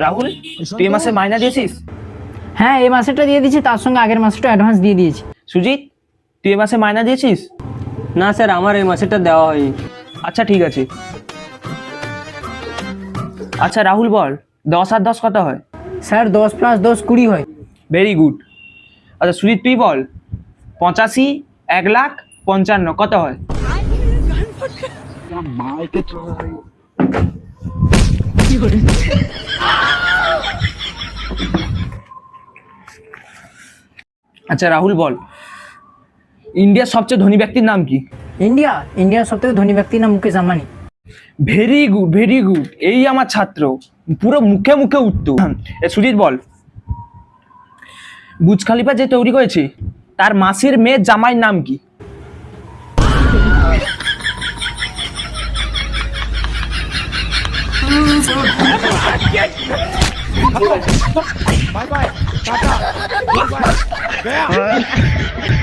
রাহুল, তুই এই মাসে মাইনা দিয়েছিস? হ্যাঁ, এই মাসেরটা দিয়ে দিয়েছি, তার সঙ্গে আগের মাসেরটা অ্যাডভান্স দিয়ে দিয়েছি। সুজিত, তুই এই মাসে মাইনা দিয়েছিস? না স্যার, আমার এই মাসেরটা দেওয়া হয়নি। আচ্ছা ঠিক আছে। আচ্ছা রাহুল বল, 10 আর 10 কত হয়? স্যার 10 + 10 20 হয়। Very good. আচ্ছা সুজিত তুই বল, 85, 1,55,000 কত হয়? আচ্ছা রাহুল বল, ইন্ডিয়ার সবচেয়ে ধনী ব্যক্তির নাম কি? ইন্ডিয়ার সবথেকে ধনী ব্যক্তির নাম Mukesh Ambani. Very good, very good. এই আমার ছাত্র, পুরো মুখে মুখে উত্তর। সুজিত বল, বুর্জ খলিফা যে তৈরি করেছে তার মাসির মেয়ে জামাইয়ের নাম কি? Bye bye. Tata. Bye bye.